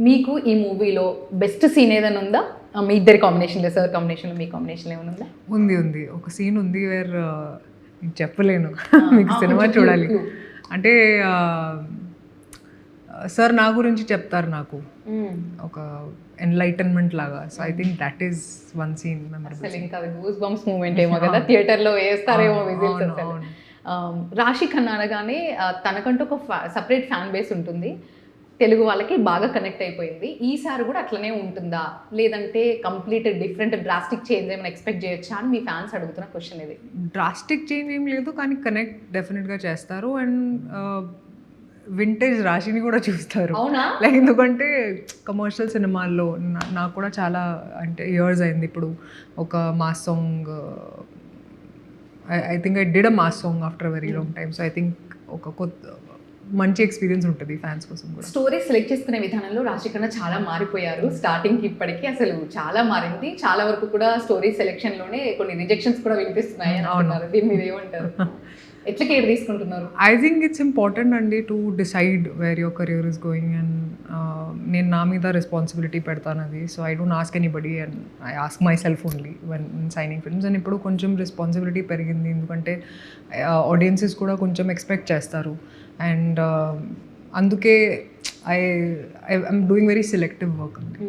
మీకు ఈ మూవీలో బెస్ట్ సీన్ ఏదైనా ఉందా? మీ ఇద్దరి కాంబినేషన్‌లో, సార్ కాంబినేషన్‌లో, మీ కాంబినేషన్‌లో ఏమైనా ఉందా? ఉంది. ఒక సీన్ ఉంది వేర్ నేను చెప్పలేను. మీకు సినిమా చూడాలి. అంటే సార్ నా గురించి చెప్తారు నాకు. ఒక ఎన్‌లైటన్‌మెంట్ లాగా. So I think that is one scene memorable. అసలు ఇంకా అది గూస్ బంప్స్ మూమెంట్ ఏమో కదా! థియేటర్‌లో వేస్తారేమో విజిల్స్ అసలు. రాశి ఖన్నా అనగానే తనకంటూ ఒక సెపరేట్ ఫ్యాన్ బేస్ ఉంటుంది. తెలుగు వాళ్ళకి బాగా కనెక్ట్ అయిపోయింది. ఈసారి కూడా అట్లనే ఉంటుందా? లేదంటే కంప్లీట్ డిఫరెంట్ డ్రాస్టిక్ చేంజ్ ఏమైనా ఎక్స్‌పెక్ట్ చేయొచ్చా అని మీ ఫ్యాన్స్ అడుగుతున్న క్వెషన్ ఇది. డ్రాస్టిక్ చేంజ్ ఏం లేదు, కానీ కనెక్ట్ డెఫినెట్‌గా చేస్తారు. అండ్ వింటేజ్ రాశిని కూడా చూస్తారు. అవునా? లైక్ ఎందుకంటే కమర్షియల్ సినిమాల్లో నాకు కూడా చాలా అంటే ఇయర్స్ అయింది. ఇప్పుడు ఒక mass song I think I did a mass song after very long time. So I think ఒక కొత్త మంచి ఎక్స్పీరియన్స్ ఉంటుంది ఫ్యాన్స్ కోసం కూడా. స్టోరీ సెలెక్ట్ చేసుకునే విధానంలో రాశి ఖన్నా చాలా మారిపోయారు. స్టార్టింగ్‌కి ఇప్పటికి అసలు చాలా మారింది. చాలా వరకు కూడా స్టోరీ సెలెక్షన్‌లోనే కొన్ని రిజెక్షన్స్ కూడా వినిపిస్తున్నాయి అని అంటున్నారు. దీని మీద ఏమంటారు? ఎట్లా కేర్ తీసుకుంటున్నారు? ఐ థింక్ ఇట్స్ ఇంపార్టెంట్ అండి to decide where your career is going. And నేను నా మీద రెస్పాన్సిబిలిటీ పెడతాను అది. So I don't ask anybody and I ask my self only when signing films. And ఇప్పుడు కొంచెం రెస్పాన్సిబిలిటీ పెరిగింది, ఎందుకంటే ఆడియన్సెస్ కూడా కొంచెం ఎక్స్పెక్ట్ చేస్తారు. అండ్ అందుకే I'm doing very selective work అండి.